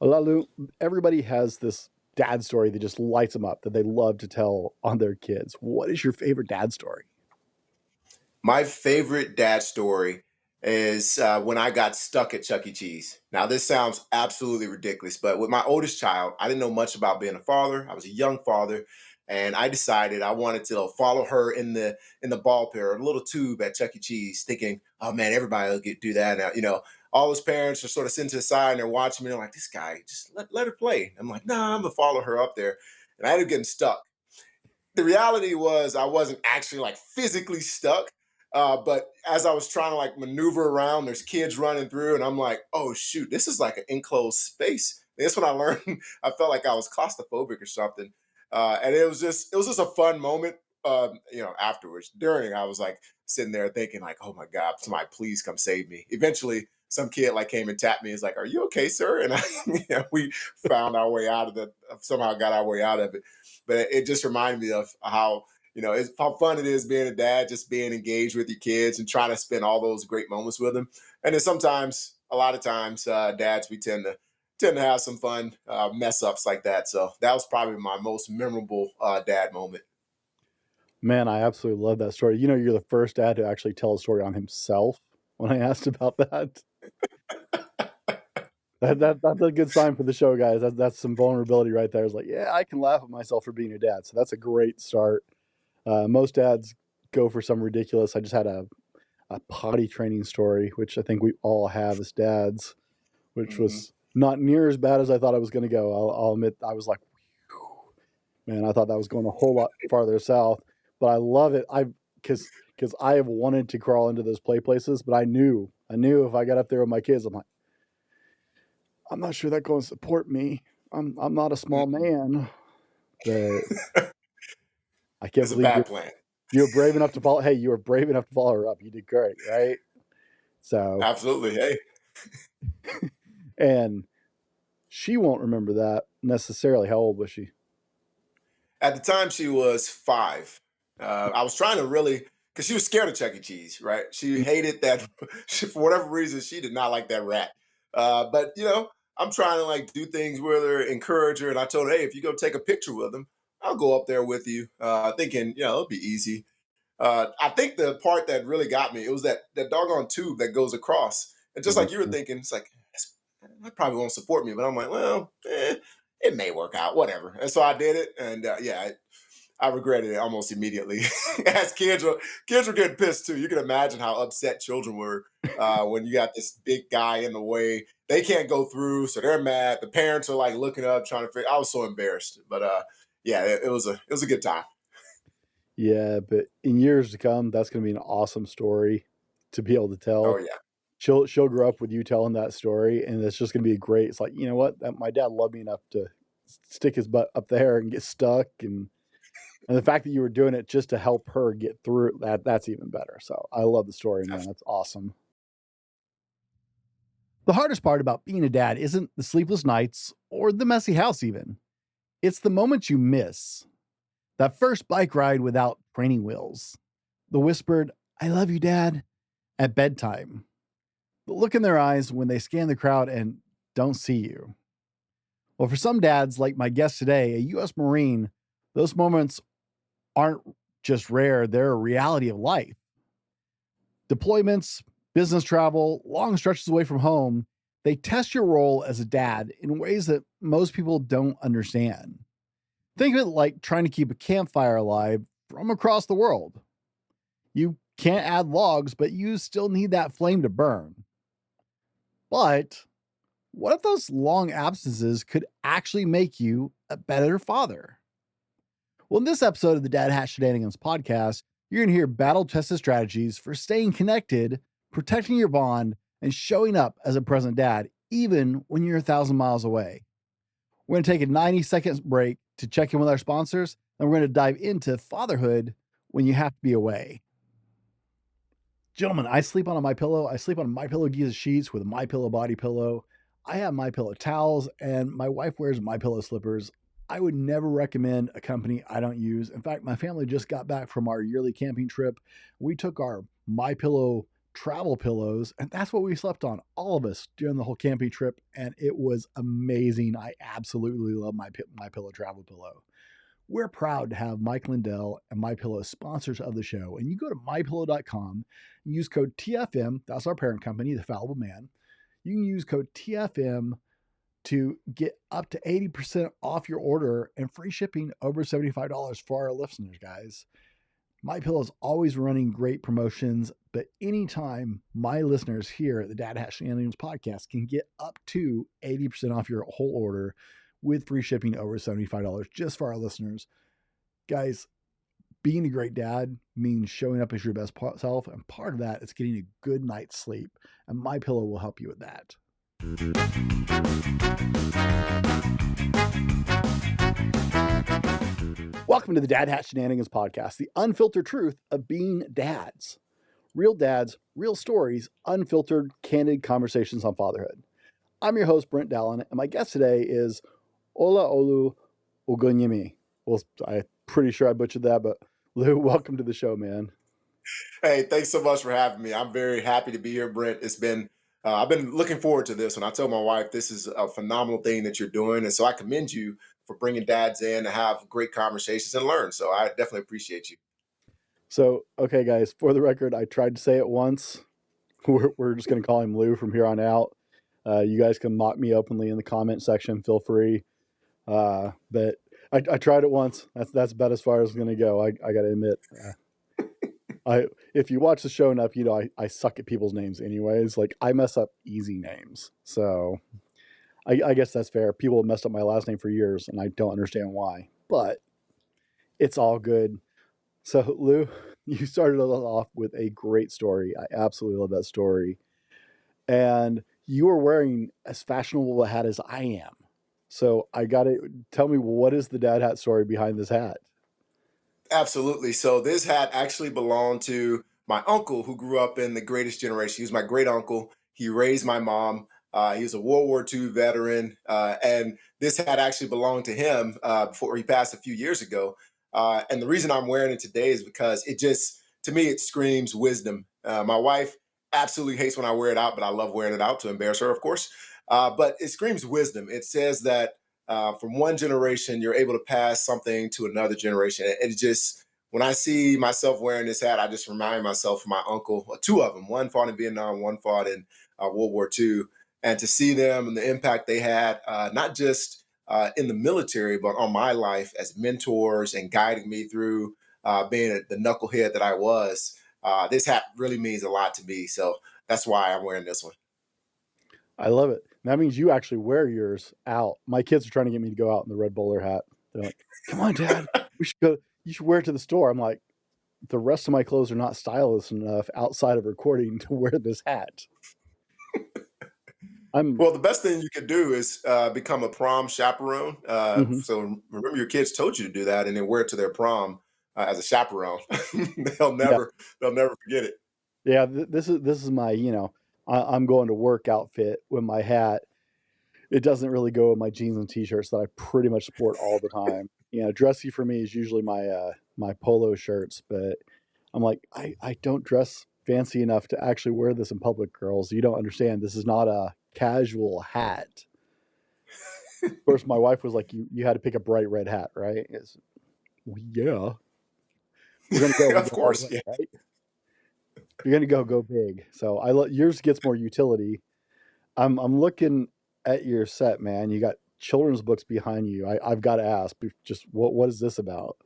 Olaolu, everybody has this dad story that just lights them up that they love to tell on their kids. What is your favorite dad story? My favorite dad story is when I got stuck at Chuck E. Cheese. Now, this sounds absolutely ridiculous, but with my oldest child, I didn't know much about being a father. I was a young father, and I decided I wanted to follow her in the ball pit or a little tube at Chuck E. Cheese, thinking, "Oh man, everybody will do that now." All those parents are sort of sitting to the side and they're watching me. They're like, "This guy, just let her play." I'm like, "Nah, I'm gonna follow her up there," and I ended up getting stuck. The reality was I wasn't actually like physically stuck. But as I was trying to like maneuver around, there's kids running through, and I'm like, oh shoot, this is like an enclosed space. And that's when I learned I felt like I was claustrophobic or something. And it was just a fun moment. Afterwards, during, I was like sitting there thinking, like, oh my God, somebody please come save me. Eventually, some kid like came and tapped me. He's like, "Are you okay, sir?" And we found our way out of it. Somehow got our way out of it. But it just reminded me of it's how fun it is being a dad, just being engaged with your kids and trying to spend all those great moments with them. And then sometimes, a lot of times, dads, we tend to have some fun mess ups like that. So that was probably my most memorable dad moment. Man, I absolutely love that story. You know, you're the first dad to actually tell a story on himself when I asked about that. That's a good sign for the show, guys. That's some vulnerability right there. It's like, yeah, I can laugh at myself for being a dad. So that's a great start. Most dads go for some ridiculous. I just had a potty training story, which I think we all have as dads, which Hmm. was not near as bad as I thought it was going to go. I'll admit, I was like, man, I thought that was going a whole lot farther south, but I love it. Because I have wanted to crawl into those play places, but I knew if I got up there with my kids, I'm like, I'm not sure that's going to support me. I'm not a small man, but I can't It's a believe bad plan. you were brave enough to follow. Hey, you were brave enough to follow her up. You did great, right? So, Absolutely. Hey, and she won't remember that necessarily. How old was she? at the time she was 5. I was trying to really, because she was scared of Chuck E. Cheese, right? She hated that. For whatever reason, she did not like that rat. But I'm trying to like do things with her, encourage her, and I told her, hey, if you go take a picture with him, I'll go up there with you. Thinking, it'll be easy. I think the part that really got me, it was that doggone tube that goes across. And just like you were Mhm. thinking, it's like, that probably won't support me. But I'm like, well, it may work out, whatever. And so I did it, and I regretted it almost immediately. As kids were getting pissed too. You can imagine how upset children were when you got this big guy in the way. They can't go through, so they're mad. The parents are like looking up, trying to figure. I was so embarrassed, but yeah, it was a good time. Yeah, but in years to come, that's going to be an awesome story to be able to Oh tell. yeah. She'll grow up with you telling that story, and it's just going to be great. It's like, you know what, my dad loved me enough to stick his butt up there and get stuck, and the fact that you were doing it just to help her get through that's even better. So I love the story, man. That's awesome. The hardest part about being a dad isn't the sleepless nights or the messy house, even. It's the moments you miss. That first bike ride without training wheels. The whispered, I love you, Dad, at bedtime. The look in their eyes when they scan the crowd and don't see you. Well, for some dads, like my guest today, a U.S. Marine, those moments aren't just rare, they're a reality of life. Deployments, business travel, long stretches away from home, they test your role as a dad in ways that most people don't understand. Think of it like trying to keep a campfire alive from across the world. You can't add logs, but you still need that flame to burn. But what if those long absences could actually make you a better father? Well, in this episode of the Dad Hat Shenanigans podcast, you're going to hear battle tested strategies for staying connected, protecting your bond, and showing up as a present dad, even when you're 1,000 miles away. We're going to take a 90-second break to check in with our sponsors, and we're going to dive into fatherhood when you have to be away. Gentlemen, I sleep on a My Pillow. I sleep on My Pillow Giza sheets with a My Pillow body pillow. I have My Pillow towels, and my wife wears My Pillow slippers. I would never recommend a company I don't use. In fact, my family just got back from our yearly camping trip. We took our My Pillow travel pillows, and that's what we slept on, all of us, during the whole camping trip, and it was amazing. I absolutely love my pillow travel pillow. We're proud to have Mike Lindell and MyPillow sponsors of the show. And you go to mypillow.com and use code TFM. That's our parent company, The Fallible Man. You can use code TFM to get up to 80% off your order and free shipping over $75 for our listeners, guys. MyPillow is always running great promotions, but anytime my listeners here at the Dad Hat Shenanigans podcast can get up to 80% off your whole order with free shipping over $75 just for our listeners. Guys, being a great dad means showing up as your best self, and part of that is getting a good night's sleep, and MyPillow will help you with that. Welcome to the Dad Hat Shenanigans podcast, the unfiltered truth of being dads. Real dads, real stories, unfiltered, candid conversations on fatherhood. I'm your host, Brent Dallin, and my guest today is Olaolu Ogunyemi. Well, I'm pretty sure I butchered that, but Lou, welcome to the show, man. Hey, thanks so much for having me. I'm very happy to be here, Brent. I've been looking forward to this. And I told my wife, this is a phenomenal thing that you're doing. And so I commend you for bringing dads in to have great conversations and learn. So I definitely appreciate you. So, okay, guys, for the record, I tried to say it once. We're just going to call him Lou from here on out. You guys can mock me openly in the comment section. Feel free. But I tried it once. That's about as far as it's going to go. I got to admit. If you watch the show enough, you know I suck at people's names anyways. Like, I mess up easy names. So I guess that's fair. People have messed up my last name for years, and I don't understand why. But it's all good. So, Lou, you started off with a great story. I absolutely love that story. And you are wearing as fashionable a hat as I am. So I got to tell me, what is the dad hat story behind this hat? Absolutely. So this hat actually belonged to my uncle who grew up in the greatest generation. He was my great uncle. He raised my mom. He was a World War II veteran. And this hat actually belonged to him before he passed a few years ago. And the reason I'm wearing it today is because to me, it screams wisdom. My wife absolutely hates when I wear it out, but I love wearing it out to embarrass her, of course. But it screams wisdom. It says that from one generation, you're able to pass something to another generation. It just, when I see myself wearing this hat, I just remind myself of my uncle, two of them. One fought in Vietnam, one fought in World War II. And to see them and the impact they had, not just in the military, but on my life as mentors and guiding me through being the knucklehead that I was, this hat really means a lot to me. So that's why I'm wearing this one. I love it. That means you actually wear yours out. My kids are trying to get me to go out in the red bowler hat. They're like, "Come on, Dad, we should go. You should wear it to the store." I'm like, the rest of my clothes are not stylish enough outside of recording to wear this hat. Well, the best thing you could do is become a prom chaperone. Mhm. So remember, your kids told you to do that, and then wear it to their prom as a chaperone. they'll Yeah, never they'll never forget it. yeah. This is my I'm going to work outfit with my hat. It doesn't really go with my jeans and t-shirts that I pretty much sport all the time. Dressy for me is usually my polo shirts, but I'm like, I don't dress fancy enough to actually wear this in public, girls. You don't understand. This is not a casual hat. Of course, my wife was like, you had to pick a bright red hat, right? Well, yeah. We're gonna go Of all the course, way, yeah. right? If you're gonna go big. So yours gets more utility. I'm looking at your set, man. You got children's books behind you. I've got to ask, just what is this about?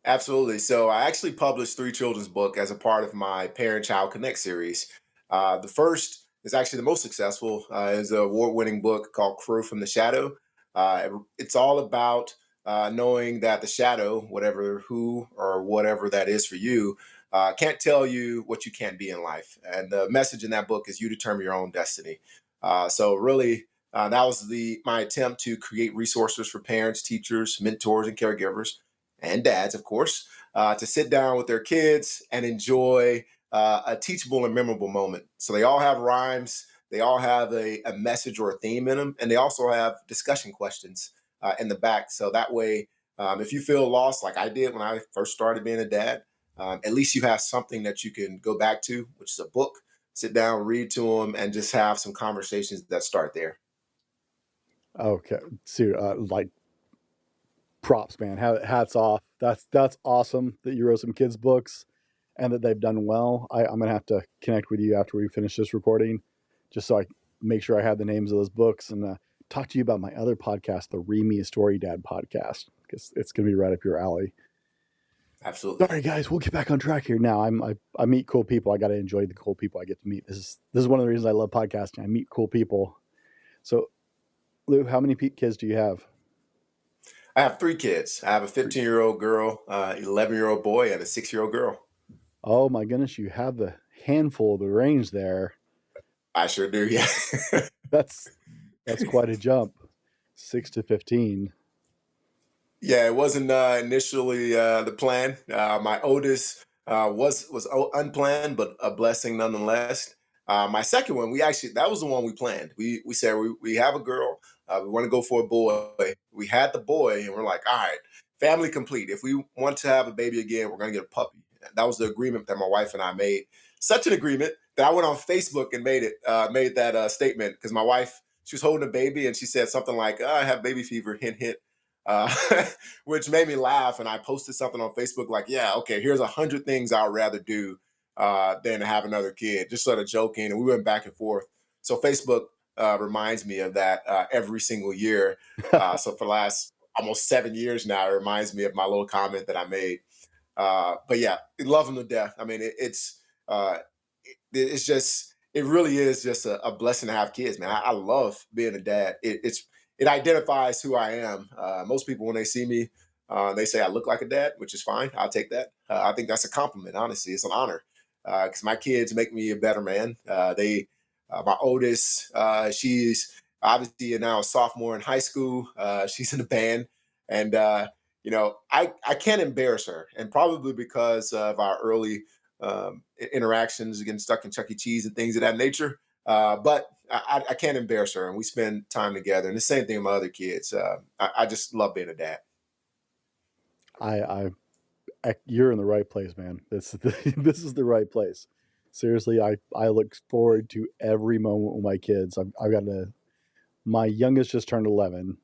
Absolutely. So I actually published three children's book as a part of my Parent Child Connect series. The first is actually the most successful. Is an award-winning book called Crow from the Shadow. It's all about knowing that the shadow, whatever who or whatever that is for you, can't tell you what you can't be in life. And the message in that book is you determine your own destiny. So really, that was my attempt to create resources for parents, teachers, mentors, and caregivers and dads, of course, to sit down with their kids and enjoy a teachable and memorable moment. So they all have rhymes, they all have a message or a theme in them, and they also have discussion questions in the back. So that way, if you feel lost, like I did when I first started being a dad, at least you have something that you can go back to, which is a book, sit down, read to them, and just have some conversations that start there. Okay. So, like props, man. Hats off. That's awesome that you wrote some kids' books and that they've done well. I'm gonna have to connect with you after we finish this recording, just so I make sure I have the names of those books and talk to you about my other podcast, the Read Me a Story Dad podcast, because it's gonna be right up your alley. Absolutely. Sorry, guys, we'll get back on track here. Now, I meet cool people. I got to enjoy the cool people I get to meet. This is one of the reasons I love podcasting. I meet cool people. So, Lou, how many kids do you have? I have three kids. I have a 15-year-old girl, 11-year-old boy, and a 6-year-old girl. Oh my goodness, you have the handful of the range there. I sure do. Yeah. That's quite a jump. 6 to 15. Yeah, it wasn't initially the plan. My oldest was unplanned, but a blessing nonetheless. My second one, we actually that was the one we planned. We said we have a girl. We want to go for a boy. We had the boy, and we're like, all right, family complete. If we want to have a baby again, we're gonna get a puppy. That was the agreement that my wife and I made. Such an agreement that I went on Facebook and made that statement because my wife, she was holding a baby and she said something like, oh, "I have baby fever." Hint hint. Uh, which made me laugh. And I posted something on Facebook like, yeah, okay, here's 100 things I'd rather do than to have another kid, just sort of joking. And we went back and forth. So Facebook reminds me of that every single year. So for the last almost 7 years now, it reminds me of my little comment that I made. But yeah, love them to death. I mean, uh, it's just it really is just a blessing to have kids, man. I love being a dad. It identifies who I am. Most people when they see me, they say I look like a dad, which is fine. I'll take that. I think that's a compliment. Honestly, it's an honor because my kids make me a better man. My oldest, she's obviously now a sophomore in high school. She's in a band, and I can't embarrass her, and probably because of our early interactions, getting stuck in Chuck E. Cheese and things of that nature. But I can't embarrass her, and we spend time together. And the same thing with my other kids. I just love being a dad. You're in the right place, man. This is the right place. Seriously, I look forward to every moment with my kids. I've got my youngest just turned 11,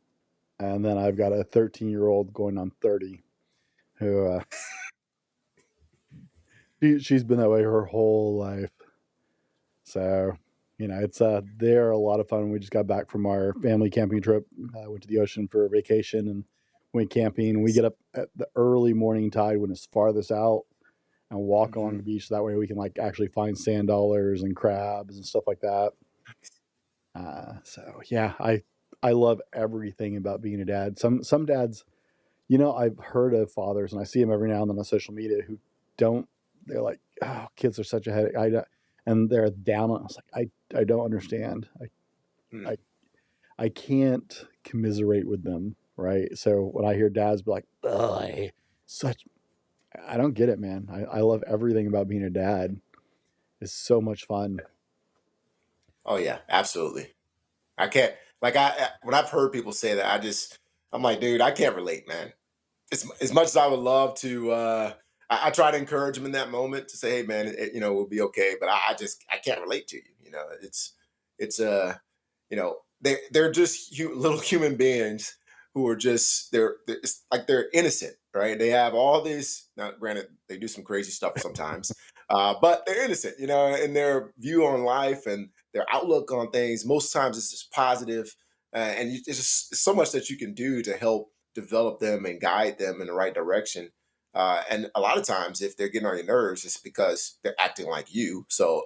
and then I've got a 13-year-old going on 30, who she's been that way her whole life. So, it's they're a lot of fun. We just got back from our family camping trip. Went to the ocean for a vacation and went camping. We get up at the early morning tide when it's farthest out and walk along Mm-hmm. the beach. That way we can like actually find sand dollars and crabs and stuff like that. So yeah, I love everything about being a dad. Some dads, I've heard of fathers and I see them every now and then on social media who don't. They're like, oh, kids are such a headache. And they're down on. I was like, I don't understand. Mm. I I can't commiserate with them, right? So when I hear dads be like, ugh, such, I don't get it, man. I love everything about being a dad. It's so much fun. Oh yeah, absolutely. I can't like when I've heard people say that, I'm like, dude, I can't relate, man. As much as I would love to, I try to encourage them in that moment to say, hey, man, we'll be okay. But I can't relate to you. It's they're just little human beings who are just it's like they're innocent, right? They have all this. Now, granted, they do some crazy stuff sometimes, but they're innocent, in their view on life and their outlook on things. Most times, it's just positive, and it's just so much that you can do to help develop them and guide them in the right direction. And a lot of times, if they're getting on your nerves, it's because they're acting like you. So,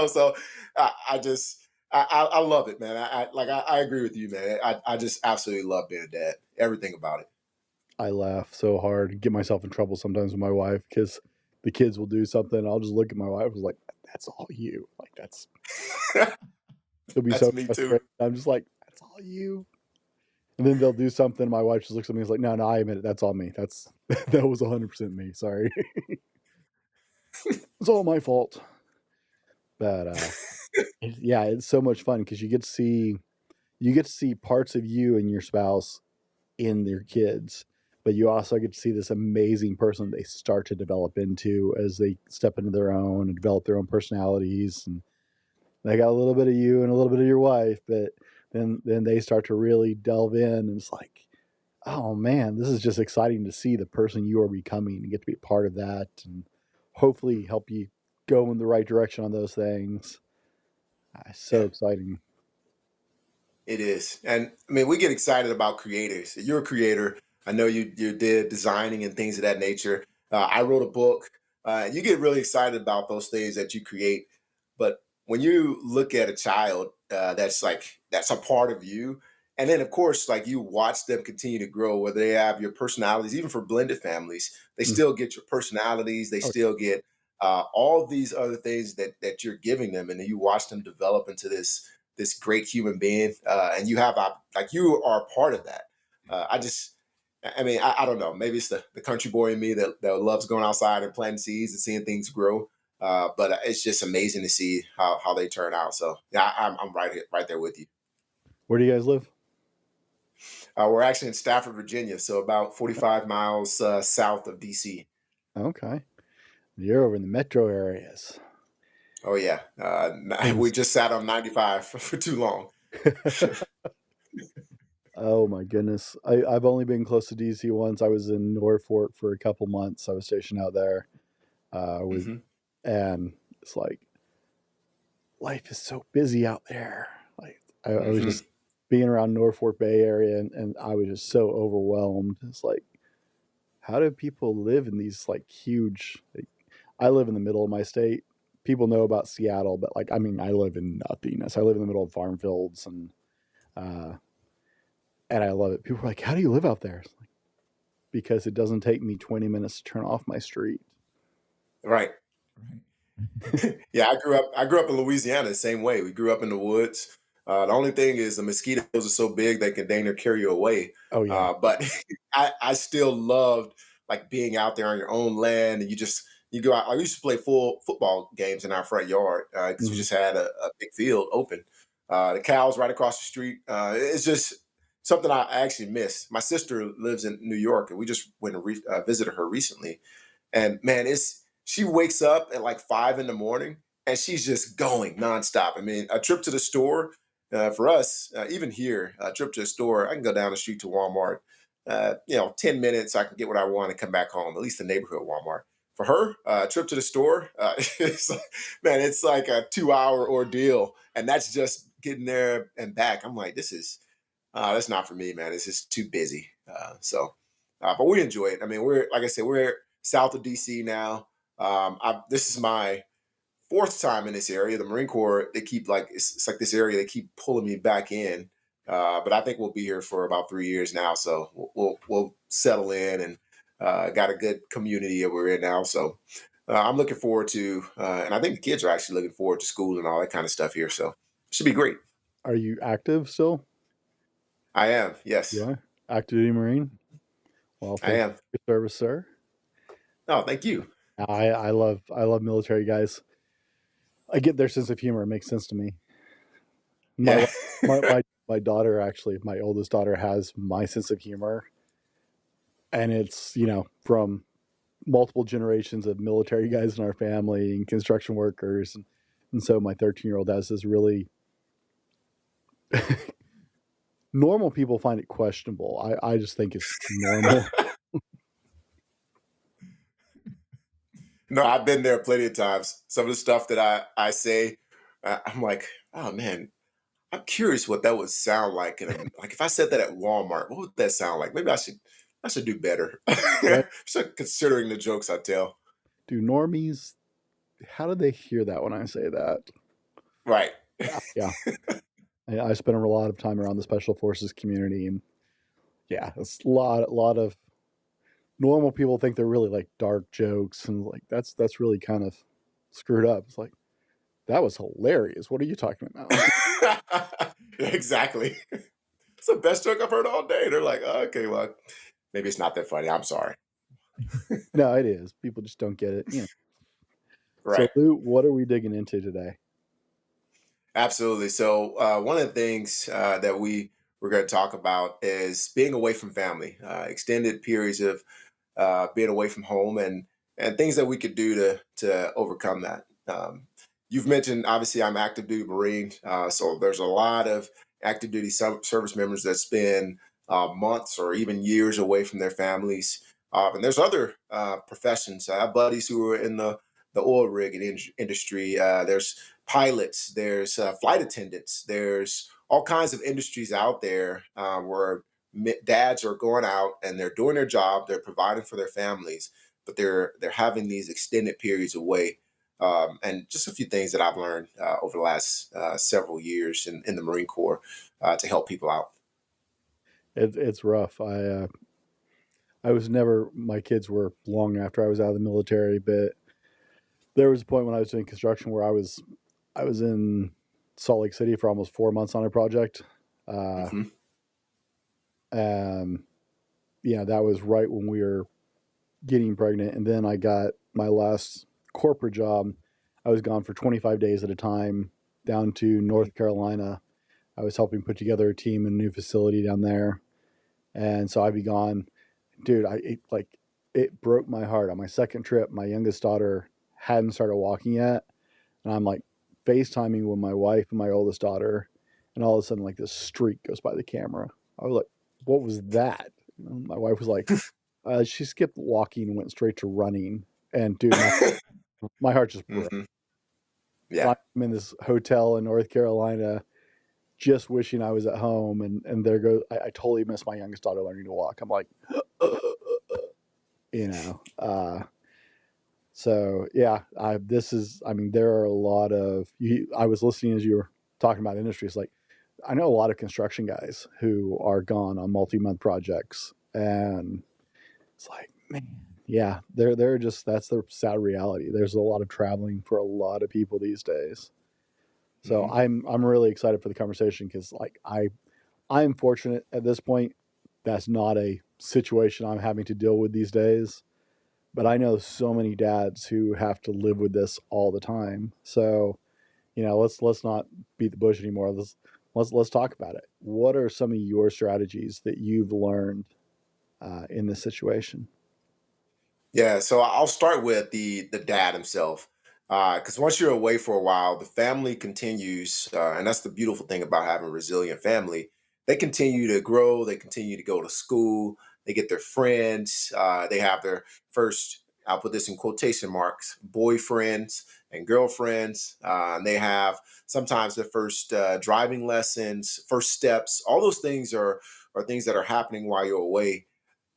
so I just I love it, man. I agree with you, man. I just absolutely love being a dad. Everything about it. I laugh so hard, get myself in trouble sometimes with my wife because the kids will do something. I'll just look at my wife and was like, that's all you. Like, they'll be That's so me too. frustrated. I'm just like, that's all you. And then they'll do something. My wife just looks at me and is like, no, I admit it. That's all me. That was 100% me. Sorry. It's all my fault. But yeah, it's so much fun because you get to see parts of you and your spouse in their kids. but you also get to see this amazing person they start to develop into as they step into their own and develop their own personalities. And they got a little bit of you and a little bit of your wife, but then they start to really delve in, and it's like, oh man, this is just exciting to see the person you are becoming and get to be part of that, and hopefully help you go in the right direction on those things. So Yeah. exciting. It is. And I mean, we get excited about creators. You're a creator. I know you did designing and things of that nature. I wrote a book. You get really excited about those things that you create. But when you look at a child that's a part of you, and then of course, like you watch them continue to grow, whether they have your personalities, even for blended families, they Mm. still get your personalities. They Oh, still get all these other things that you're giving them, and then you watch them develop into this great human being, and you have like you are a part of that. I mean, I don't know. Maybe it's the country boy in me that loves going outside and planting seeds and seeing things grow. But it's just amazing to see how they turn out. So yeah, I'm right here, right there with you. where do you guys live? We're actually in Stafford, Virginia, so about 45 miles south of DC. Okay, you're over in the metro areas. Oh yeah, we Is just sat on 95 for too long. oh my goodness, I've only been close to DC once. I was in Norfolk for a couple months. I was stationed out there with, Hmm. and it's like life is so busy out there. Like I was Hmm. just being around Norfolk Bay area, and I was just so overwhelmed. It's like, how do people live in these like huge? Like, I live in the middle of my state. People know about Seattle, but like, I mean, I live in nothingness. I live in the middle of farm fields, uh, and I love it. People are like, "How do you live out there?" It's like, because it doesn't take me 20 minutes to turn off my street. Right. Yeah, I grew up in Louisiana the same way. We grew up in the woods. The only thing is the mosquitoes are so big they can dang near carry you away. Oh yeah. But I still loved like being out there on your own land, and you go out. I used to play full football games in our front yard because we Mhm. just had a big field open. The cows right across the street. It's just something I actually miss. My sister lives in New York, and we just went and visited her recently, and man, it's she wakes up at like 5 in the morning and she's just going nonstop. I mean, a trip to the store for us, even here, a trip to the store, I can go down the street to Walmart. 10 minutes, I can get what I want and come back home. At least the neighborhood Walmart. For her, a trip to the store, it's like, man, it's like a 2 hour ordeal, and that's just getting there and back. I'm like, that's not for me, man. It's just too busy. But we enjoy it. I mean, we're like I said, we're south of DC now. This is my fourth time in this area. The Marine Corps, they keep like it's like this area. They keep pulling me back in, but I think we'll be here for about 3 years now. So we'll settle in and got a good community that we're in now. So I'm looking forward to, and I think the kids are actually looking forward to school and all that kind of stuff here. So it should be great. Are you active still? I am, You yes, are active duty Marine. Well, I thank you am. for your service, sir. Oh, thank you. I love military guys. I get their sense of humor. It makes sense to me. My Yeah. wi- my daughter, actually, my oldest daughter, has my sense of humor, and it's from multiple generations of military guys in our family and construction workers, and so my 13-year-old has this really normal people find it questionable. I just think it's normal. No, I've been there plenty of times. Some of the stuff that I say, I'm like, oh man, I'm curious what that would sound like. And like if I said that at Walmart, what would that sound like? Maybe I should do better. Right? Start considering the jokes I tell. Do normies? How do they hear that when I say that? Right. Yeah, yeah. I spent a lot of time around the special forces community, and yeah, it's a lot of normal people think they're really like dark jokes, and like that's really kind of screwed up. It's like that was hilarious. What are you talking about? Exactly. It's the best joke I've heard all day. They're like, oh, okay, well, maybe it's not that funny. I'm sorry. No, it is. People just don't get it. So, Right. Lou, what are we digging into today? Absolutely. So one of the things that we we're going to talk about is being away from family, extended periods of being away from home, and things that we could do to overcome that. You've mentioned obviously I'm active duty Marine, so there's a lot of active duty service members that spend months or even years away from their families. And there's other professions. I have buddies who are in the oil rig industry. There's pilots. There's flight attendants. There's all kinds of industries out there where dads are going out and they're doing their job, they're providing for their families, but they're having these extended periods away. And just a few things that I've learned over the last several years in the Marine Corps to help people out. It's rough. I was never, my kids were long after I was out of the military, but there was a point when I was doing construction where I was in Salt Lake City for almost 4 months on a project. Uh, Hmm. and that was right when we were getting pregnant. And then I got my last corporate job. I was gone for 25 days at a time down to North Carolina. I was helping put together a team in a new facility down there. And so I'd be gone. Dude, it broke my heart. On my second trip, my youngest daughter hadn't started walking yet. And I'm like FaceTiming with my wife and my oldest daughter. And all of a sudden, like this streak goes by the camera. I was like, what was that? My wife was like, she skipped walking and went straight to running. And dude, my heart just broke. Hmm. And Yeah. I'm in this hotel in North Carolina, just wishing I was at home. And there goes, I totally missed my youngest daughter learning to walk. I'm like, you know, so yeah, I mean, there are a lot of, I was listening as you were talking about industries. Like, I know a lot of construction guys who are gone on multi-month projects, and it's like, man, yeah, they're just, that's the sad reality. There's a lot of traveling for a lot of people these days. So Hmm. I'm really excited for the conversation because like I'm fortunate at this point. That's not a situation I'm having to deal with these days. But I know so many dads who have to live with this all the time. So, let's not beat the bush anymore. Let's talk about it. What are some of your strategies that you've learned in this situation? Yeah, so I'll start with the dad himself, because once you're away for a while, the family continues, and that's the beautiful thing about having a resilient family. They continue to grow, they continue to go to school, they get their friends, they have their first. I'll put this in quotation marks: boyfriends and girlfriends. And they have sometimes their first driving lessons, first steps. All those things are things that are happening while you're away.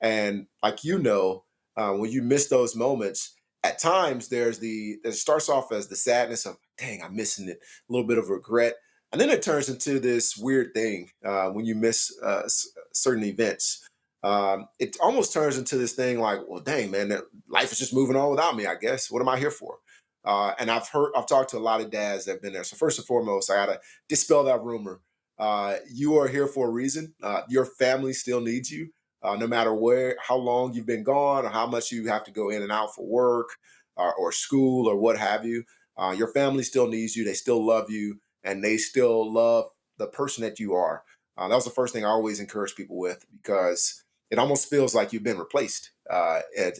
And like when you miss those moments, at times it starts off as the sadness of, dang, I'm missing it, a little bit of regret, and then it turns into this weird thing when you miss certain events. It almost turns into this thing like, well, dang, man, life is just moving on without me. I guess what am I here for? And I've talked to a lot of dads that have been there. So first and foremost, I gotta dispel that rumor. You are here for a reason. Your family still needs you no matter how long you've been gone, or how much you have to go in and out for work or school or what have you. Your family still needs you. They still love you, and they still love the person that you are. That was the first thing I always encourage people with, because it almost feels like you've been replaced,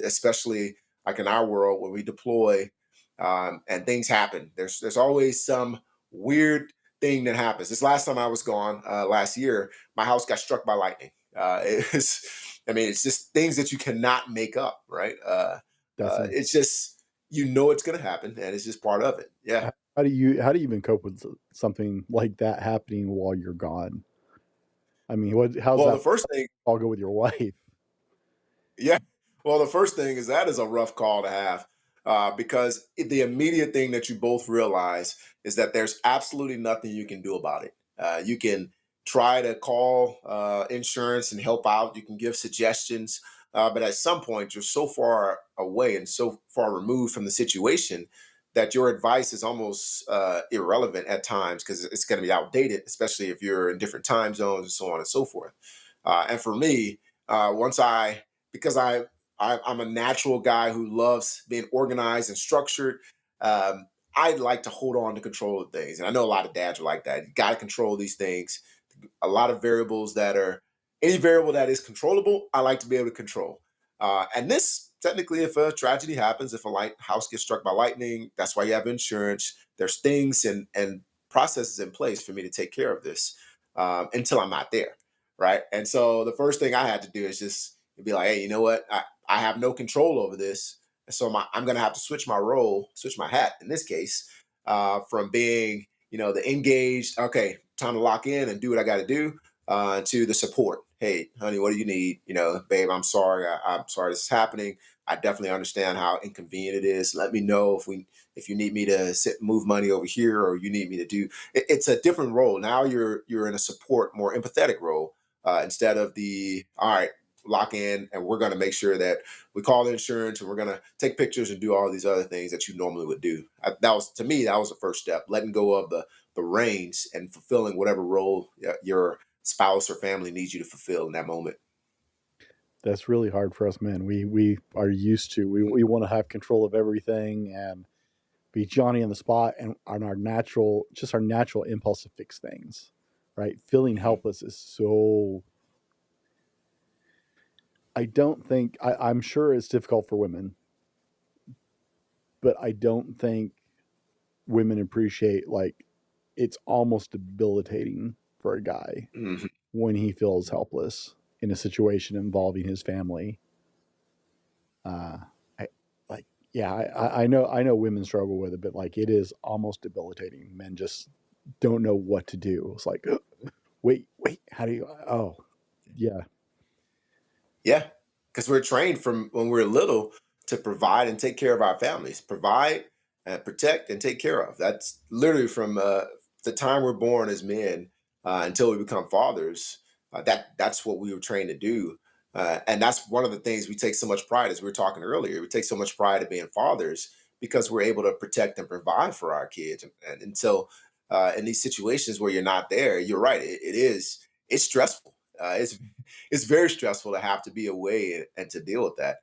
especially like in our world where we deploy and things happen. There's always some weird thing that happens. This last time I was gone last year, my house got struck by lightning. I mean, it's just things that you cannot make up, right? That's in, It's just, it's going to happen, and it's just part of it. Yeah. how do you even cope with something like that happening while you're gone? I mean, how's Well, that the first thing all go with your wife? Yeah. Well, the first thing is that is a rough call to have, because the immediate thing that you both realize is that there's absolutely nothing you can do about it. You can try to call insurance and help out. You can give suggestions, but at some point you're so far away and so far removed from the situation that your advice is almost irrelevant at times, because it's going to be outdated, especially if you're in different time zones and so on and so forth. And for me, once I because I'm a natural guy who loves being organized and structured. I like to hold on to control of things, and I know a lot of dads are like that. You got to control these things a lot of variables that are any variable that is controllable, I like to be able to control. And this technically, if a tragedy happens, if a light house gets struck by lightning, that's why you have insurance. There's things and processes in place for me to take care of this until I'm not there, right? And so the first thing I had to do is just be like, hey, you know what? I have no control over this, and so I'm going to have to switch my role, switch my hat in this case, from being the engaged, okay, time to lock in and do what I got to do, to the support. Hey, honey, what do you need? Babe, I'm sorry. I'm sorry this is happening. I definitely understand how inconvenient it is. Let me know if you need me to move money over here, or you need me to do. It's a different role now. You're in a support, more empathetic role, instead of the all right, lock in, and we're going to make sure that we call the insurance, and we're going to take pictures and do all these other things that you normally would do. That was, to me, that was the first step, letting go of the reins and fulfilling whatever role your spouse or family needs you to fulfill in that moment. That's really hard for us men. We are used to we want to have control of everything and be Johnny on the spot, and on our natural impulse to fix things, right? Feeling Mhm. helpless is so. I don't think I'm sure it's difficult for women, but I don't think women appreciate, like, it's almost debilitating for a guy Mhm. when he feels helpless in a situation involving his family. Uh, I like, yeah, I know women struggle with it, but like it is almost debilitating. Men just don't know what to do. It's like, wait, how do you? Oh, yeah, Yeah, because we're trained from when we're little to provide and take care of our families, provide, protect, and take care of. That's literally from the time we're born as men until we become fathers. That's what we were trained to do, and that's one of the things we take so much pride. As we were talking earlier, we take so much pride in being fathers because we're able to protect and provide for our kids. And so, in these situations where you're not there, you're right. It's stressful. It's very stressful to have to be away and to deal with that.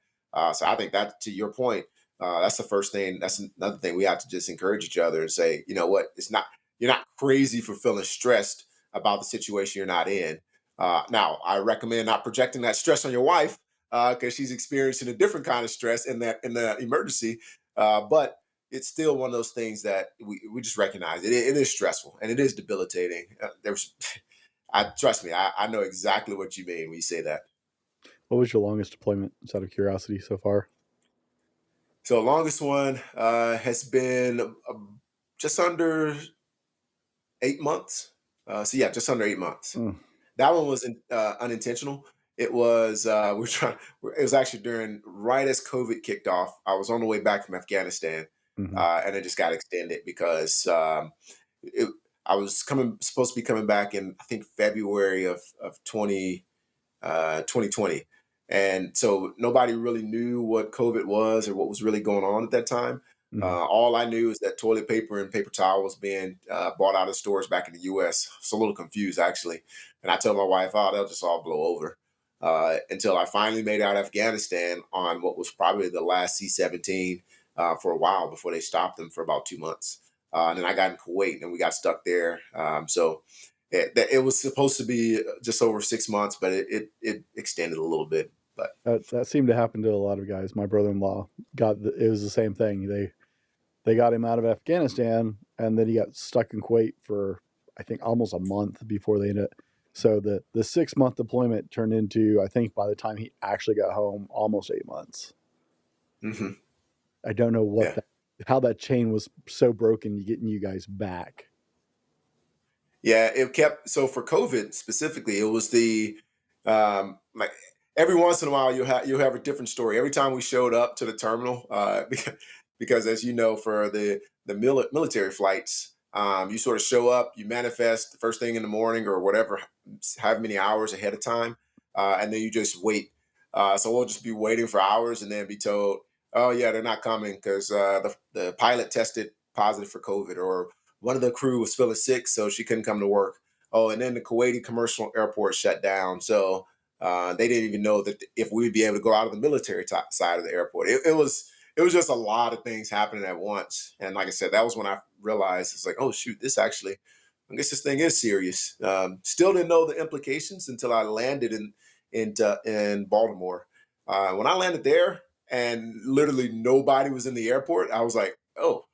So I think that, to your point, that's the first thing. That's another thing we have to just encourage each other and say, you know what, it's not you're not crazy for feeling stressed about the situation you're not in. Now, I recommend not projecting that stress on your wife because she's experiencing a different kind of stress in the emergency. But it's still one of those things that we just recognize it is stressful and it is debilitating. There's I trust me, I know exactly what you mean when you say that. what was your longest deployment? Just out of curiosity, so far. So longest one has been just under 8 months. So yeah, just under 8 months. Mm, That one was unintentional. It was we're trying. It was actually during right as COVID kicked off. I was on the way back from Afghanistan, mm-hmm, and it just got extended because it, I was coming supposed to be coming back in, I think, February of 2020. And so nobody really knew what COVID was or what was really going on at that time. mm-hmm. All I knew is that toilet paper and paper towel was being bought out of stores back in the US. So a little confused, actually. And I told my wife, oh, they'll just all blow over. Until I finally made out Afghanistan on what was probably the last C-17 for a while before they stopped them for about 2 months. And then I got in Kuwait and we got stuck there. So it was supposed to be just over 6 months, but it extended a little bit. But That seemed to happen to a lot of guys. My brother-in-law it was the same thing. They got him out of Afghanistan, and then he got stuck in Kuwait for, I think, almost a month before they ended it. So the 6 month deployment turned into, I think, by the time he actually got home, almost 8 months. mhm, I don't know yeah, how that chain was so broken getting you guys back. yeah, it kept. So for COVID specifically, it was like every once in a while you'll have a different story. Every time we showed up to the terminal, because as you know, for the military flights, you sort of show up, you manifest the first thing in the morning or whatever, however many hours ahead of time, and then you just wait. So we'll just be waiting for hours and then be told, "Oh yeah, they're not coming because the pilot tested positive for COVID," or one of the crew was feeling sick, so she couldn't come to work. Oh, and then the Kuwaiti commercial airport shut down, so they didn't even know that if we'd be able to go out of the military side of the airport. It was just a lot of things happening at once, and like I said, that was when I realized it's like, oh shoot, this actually I guess this thing is serious. Still didn't know the implications until I landed in Baltimore. When I landed there and literally nobody was in the airport, I was like, oh,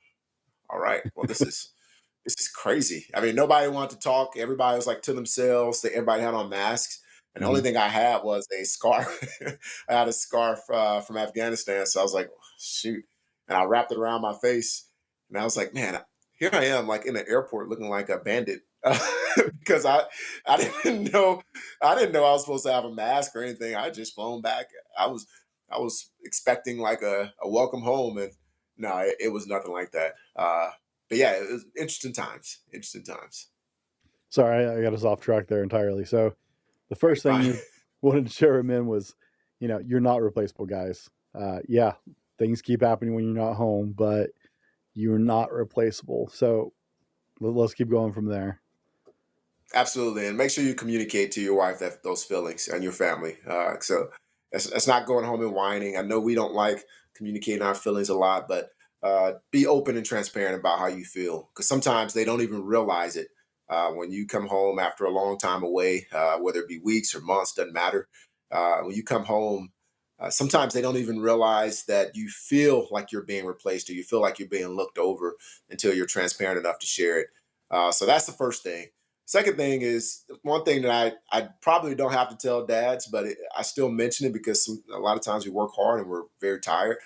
all right. Well, this is crazy. I mean, nobody wanted to talk. Everybody was like to themselves. Everybody had on masks. And the only Mhm. thing I had was a scarf. I had a scarf from Afghanistan. So I was like, "Oh, shoot." And I wrapped it around my face. And I was like, man, here I am, like in the airport looking like a bandit. Because I didn't know I was supposed to have a mask or anything. I had just flown back. I was I was expecting like a welcome home, and no, it was nothing like that. But yeah, it was interesting times. Interesting times. Sorry, I got us off track there entirely. So the All right, first thing fine. you wanted to share him in was, you're not replaceable, guys. Yeah, things keep happening when you're not home, but you're not replaceable. So let's keep going from there. Absolutely, and make sure you communicate to your wife those feelings and your family. So that's not going home and whining. I know we don't like communicating our feelings a lot, but be open and transparent about how you feel, because sometimes they don't even realize it. When you come home after a long time away, whether it be weeks or months, doesn't matter. When you come home, sometimes they don't even realize that you feel like you're being replaced or you feel like you're being looked over until you're transparent enough to share it. So that's the first thing. Second thing is one thing that I probably don't have to tell dads, but I still mention it because a lot of times we work hard and we're very tired.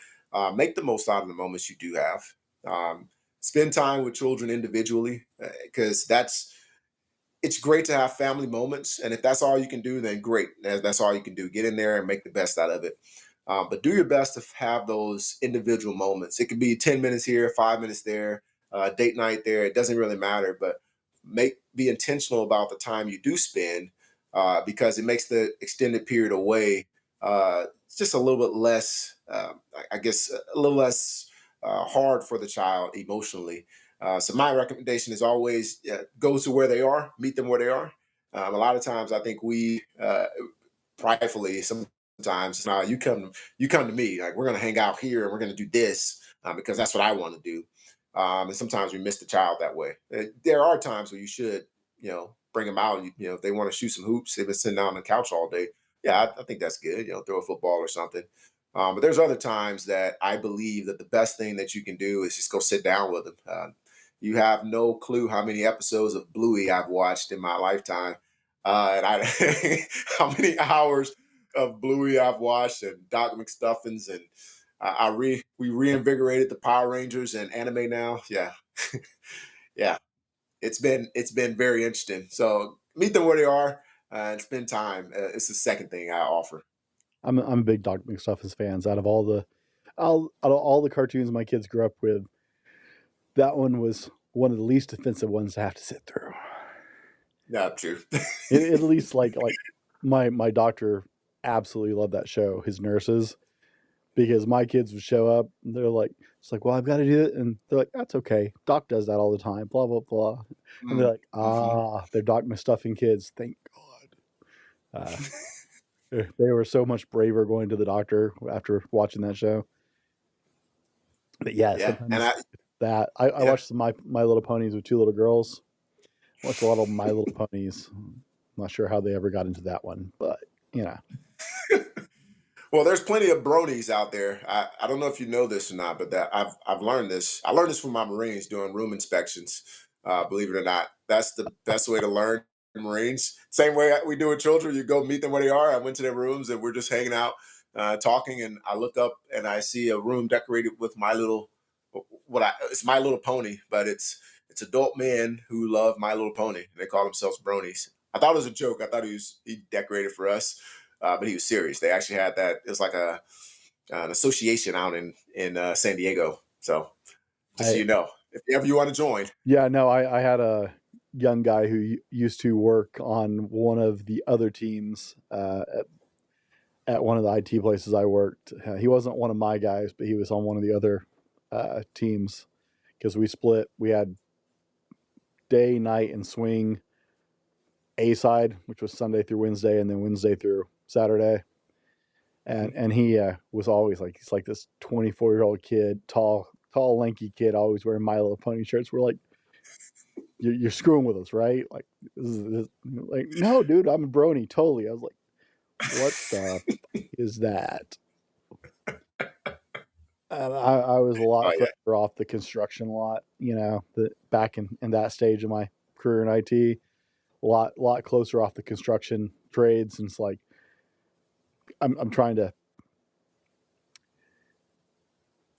Make the most out of the moments you do have. Um, Spend time with children individually, because it's great to have family moments, and if that's all you can do, then great. That's all you can do. Get in there and make the best out of it. But do your best to have those individual moments. It could be 10 minutes here, 5 minutes there, date night there. It doesn't really matter, but be intentional about the time you do spend, because it makes the extended period away just a little bit less, I guess, a little less hard for the child emotionally. So my recommendation is always go to where they are, meet them where they are. A lot of times, I think we pridefully sometimes you come to me, like we're going to hang out here and we're going to do this because that's what I want to do. And sometimes we miss the child that way. There are times where you should bring them out. If they want to shoot some hoops, they've been sitting down on the couch all day. Yeah, I think that's good. Throw a football or something. But there's other times that I believe that the best thing that you can do is just go sit down with them. You have no clue how many episodes of Bluey I've watched in my lifetime, and how many hours of Bluey I've watched, and Doc McStuffins, and we reinvigorated the Power Rangers and anime now. Yeah, yeah, it's been very interesting. So meet them where they are and spend time. It's the second thing I offer. I'm a big Doc McStuffins fans. Out of all the cartoons my kids grew up with, that one was one of the least offensive ones to have to sit through. Not true. At least like my doctor absolutely loved that show. His nurses, because my kids would show up and they're like, it's like, well, I've got to do it, and they're like, that's okay. Doc does that all the time. Blah blah blah, and they're like, Mm-hmm. they're Doc McStuffing kids. Thank God. They were so much braver going to the doctor after watching that show. But yeah, Yeah, and sometimes I yeah. watched some My Little Ponies with two little girls. I watched a lot of My Little Ponies. I'm not sure how they ever got into that one, but you know. Well, there's plenty of bronies out there. I don't know if you know this or not, but that I've learned this. I learned this from my Marines doing room inspections. Believe it or not, that's the best way to learn Marines. Same way we do with children. You go meet them where they are. I went to their rooms and we're just hanging out, talking, and I look up and I see a room decorated with it's My Little Pony, but it's adult men who love My Little Pony. They call themselves bronies. I thought it was a joke. I thought he decorated for us, but he was serious. They actually had that. It was like an association out in San Diego. So just so I you know, if ever you want to join. Yeah, no, I had a young guy who used to work on one of the other teams at one of the IT places I worked. He wasn't one of my guys, but he was on one of the other teams because we split. We had day, night, and swing A side, which was Sunday through Wednesday, and then Wednesday through Saturday. And Mhm. and he was always like he's like this 24-year-old kid, tall, lanky kid, always wearing My Little Pony shirts. We're like, you're screwing with us, right? Like, like, no, dude, I'm a brony, totally. I was like, what the is that? And I was a lot Oh yeah. further off the construction lot, back in that stage of my career in IT, a lot closer off the construction trades. And it's like, I'm trying to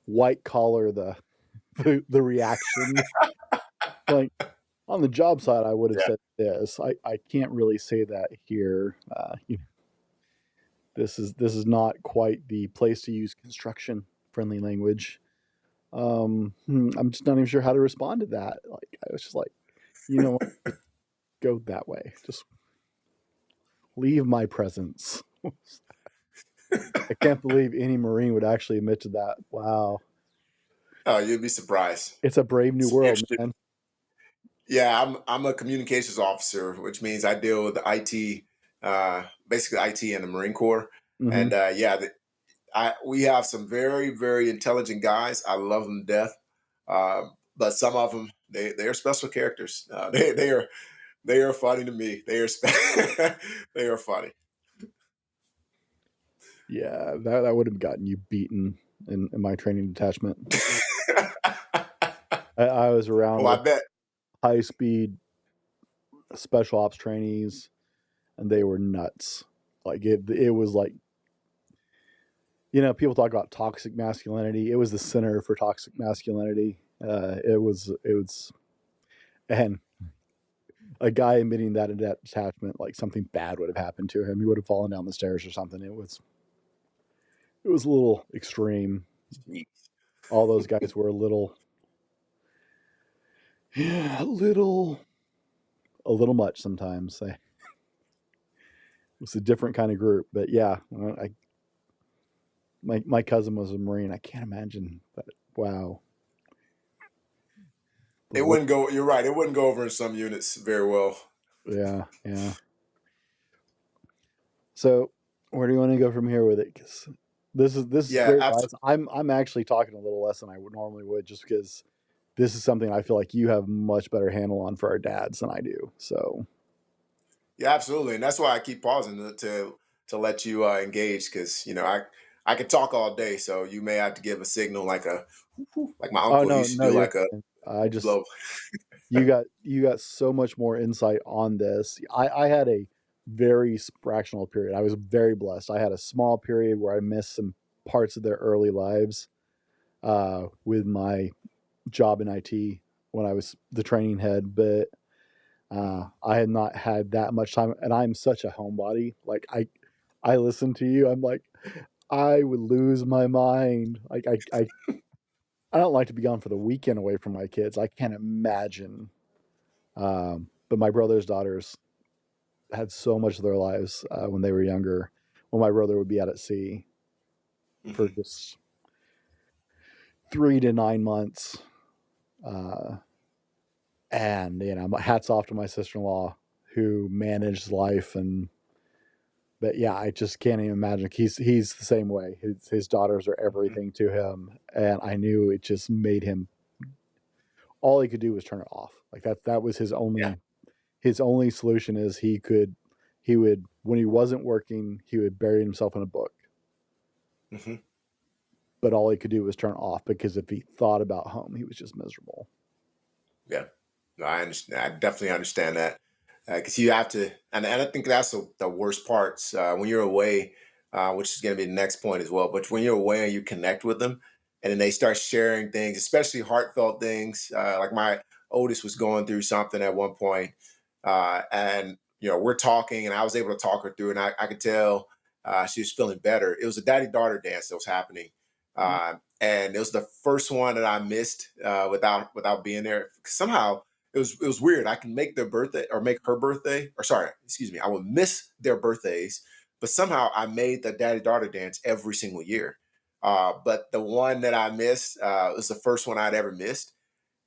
white collar the reaction. Like, on the job side, I would have Yeah. said this. I can't really say that here. This is not quite the place to use construction friendly language. I'm just not even sure how to respond to that. Like, I was just like, what, just go that way. Just leave my presence. I can't believe any Marine would actually admit to that. Wow, Oh, you'd be surprised. it's a brave new It's world, interesting. man. Yeah, I'm a communications officer, which means I deal with the IT, basically IT in the Marine Corps. Hmm. And yeah, we have some very very intelligent guys. I love them to death. But some of them they are special characters. They are funny to me. They are they are funny. Yeah, that would have gotten you beaten in my training detachment. I was around Well, with I bet. high speed special ops trainees, and they were nuts. Like, it was like, people talk about toxic masculinity. It was the center for toxic masculinity. It was, and a guy admitting that in that detachment, like, something bad would have happened to him. He would have fallen down the stairs or something. It was a little extreme. All those guys were yeah, a little much sometimes. It was a different kind of group, but yeah, my cousin was a Marine. I can't imagine, but wow. It wouldn't go. You're right. It wouldn't go over in some units very well. Yeah, yeah. So, where do you want to go from here with it? Because this is Yeah, great advice. absolutely. I'm actually talking a little less than I would normally would, just because this is something I feel like you have much better handle on for our dads than I do. So, Yeah, absolutely, and that's why I keep pausing to let you engage because I could talk all day, so you may have to give a signal like a like my oh, uncle no, used to no, do, you're like a fine. I just blow. you got so much more insight on this. I had a very fractional period. I was very blessed. I had a small period where I missed some parts of their early lives with my job in IT when I was the training head, but I had not had that much time, and I'm such a homebody. Like, I listen to you. I'm like, I would lose my mind. Like, I don't like to be gone for the weekend away from my kids. I can't imagine. But my brother's daughters had so much of their lives when they were younger. When my brother would be out at sea for Hmm. just 3 to 9 months, uh, and hats off to my sister-in-law who managed life. And but yeah, I just can't even imagine. He's the same way. His daughters are Hmm. everything to him, and I knew it just made him. All he could do was turn it off. Like, that was Yeah. his only solution. Is he would, when he wasn't working, he would bury himself in a book. Hmm. But all he could do was turn it off, because if he thought about home, he was just miserable. Yeah. No, I understand. I definitely understand that because you have to, and I think that's the worst parts when you're away, which is going to be the next point as well. But when you're away and you connect with them, and then they start sharing things, especially heartfelt things. Like my oldest was going through something at one point, and we're talking, and I was able to talk her through, and I could tell she was feeling better. It was a daddy daughter dance that was happening. And it was the first one that I missed without being there. Somehow it was weird. I can make their birthday or make her birthday, or sorry, excuse me, I would miss their birthdays, but somehow I made the daddy daughter dance every single year. But the one that I missed was the first one I'd ever missed,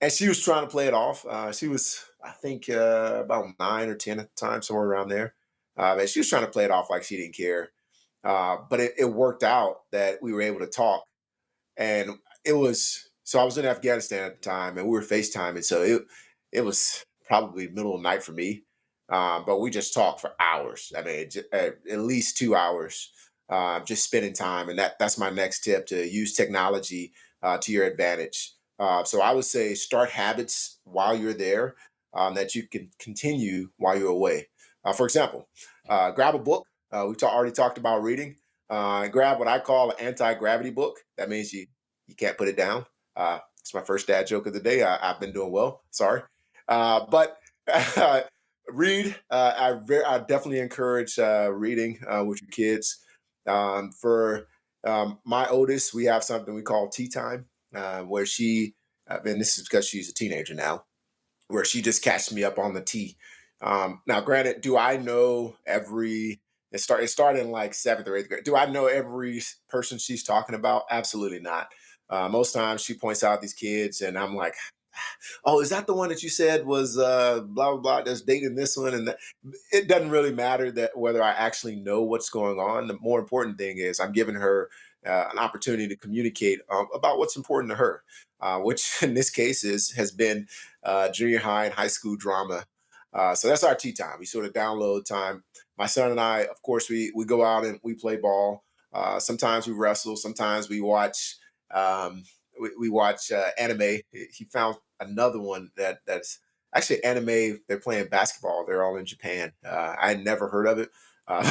and she was trying to play it off. She was, I think, about 9 or 10 at the time, somewhere around there. And she was trying to play it off like she didn't care. But it worked out that we were able to talk, and it was so I was in Afghanistan at the time, and we were FaceTiming. So it was. probably middle of the night for me. But we just talk for hours. I mean, at least 2 hours, just spending time. And that's my next tip, to use technology to your advantage. So I would say start habits while you're there, that you can continue while you're away. For example, grab a book. Already talked about reading. Grab what I call an anti-gravity book. That means you can't put it down. It's my first dad joke of the day. I've been doing well. Sorry, but read. I definitely encourage reading with your kids. For my oldest, we have something we call tea time, where and this is because she's a teenager now, where she just catches me up on the tea. Now, granted, do I know every? It started in like seventh or eighth grade. Do I know every person she's talking about? Absolutely not. Most times she points out these kids, and I'm like, "Oh, is that the one that you said was blah blah blah? That's dating this one?" And that. It doesn't really matter that whether I actually know what's going on. The more important thing is I'm giving her an opportunity to communicate about what's important to her, which in this case has been junior high and high school drama. So that's our tea time. We sort of download time. My son and I, of course, we go out and we play ball. Sometimes we wrestle. Sometimes we watch. Um, we watch anime. He found another one that's actually anime. They're playing basketball. They're all in Japan. I had never heard of it, uh,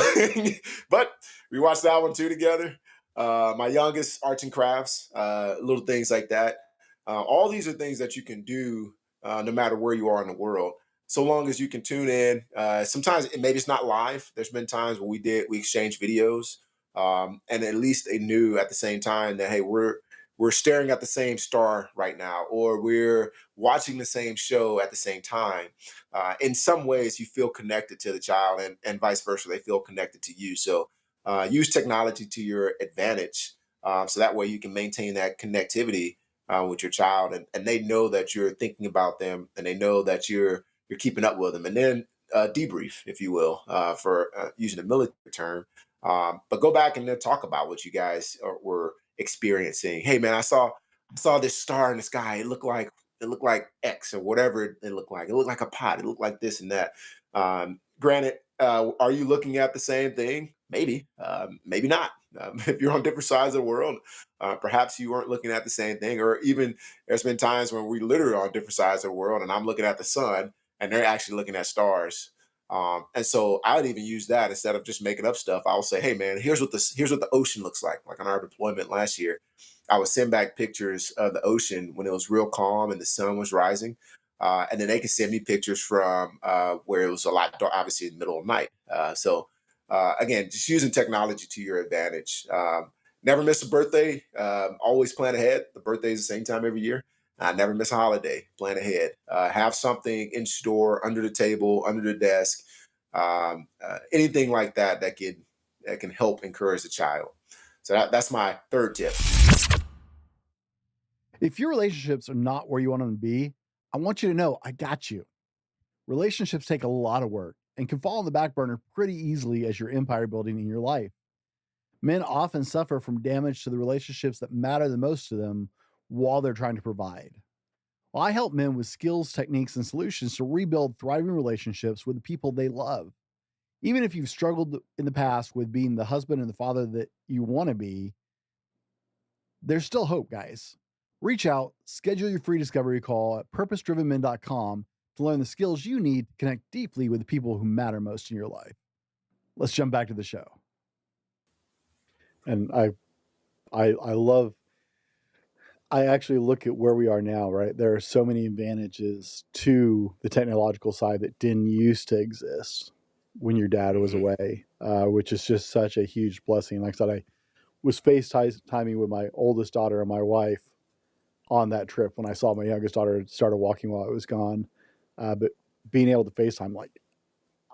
but we watched that one too together. My youngest, arts and crafts, little things like that. All these are things that you can do no matter where you are in the world, so long as you can tune in. Sometimes maybe it's not live. There's been times when we exchanged videos, and at least they knew at the same time that, hey, we're staring at the same star right now, or we're watching the same show at the same time. In some ways, you feel connected to the child, and vice versa, they feel connected to you. So use technology to your advantage, so that way you can maintain that connectivity with your child, and they know that you're thinking about them, and they know that you're keeping up with them. And then debrief, if you will, for using a military term. But go back and then talk about what you guys were experiencing. Hey man, I saw this star in the sky. It looked like X or whatever it looked like. It looked like a pot. It looked like this and that. Granted, are you looking at the same thing? Maybe, maybe not. If you're on different sides of the world, perhaps you weren't looking at the same thing. Or even there's been times when we literally are on different sides of the world, and I'm looking at the sun, and they're actually looking at stars. And so I would even use that instead of just making up stuff. I will say, "Hey, man, here's what the ocean looks like." Like on our deployment last year, I would send back pictures of the ocean when it was real calm and the sun was rising, and then they could send me pictures from where it was a lot dark, obviously in the middle of the night. So again, just using technology to your advantage. Never miss a birthday. Always plan ahead. The birthday is the same time every year. Never miss a holiday. Plan ahead. Have something in store, under the table, under the desk, anything like that that can help encourage the child. So that's my third tip. If your relationships are not where you want them to be, I want you to know I got you. Relationships take a lot of work and can fall on the back burner pretty easily as you're empire building in your life. Men often suffer from damage to the relationships that matter the most to them while they're trying to provide. Well, I help men with skills, techniques, and solutions to rebuild thriving relationships with the people they love. Even if you've struggled in the past with being the husband and the father that you want to be, there's still hope, guys. Reach out, schedule your free discovery call at purposedrivenmen.com to learn the skills you need to connect deeply with the people who matter most in your life. Let's jump back to the show. And I love I actually look at where we are now, right? There are so many advantages to the technological side that didn't used to exist when your dad was Hmm. away, which is just such a huge blessing. Like I said, I was FaceTiming with my oldest daughter and my wife on that trip when I saw my youngest daughter started walking while I was gone. But being able to FaceTime, like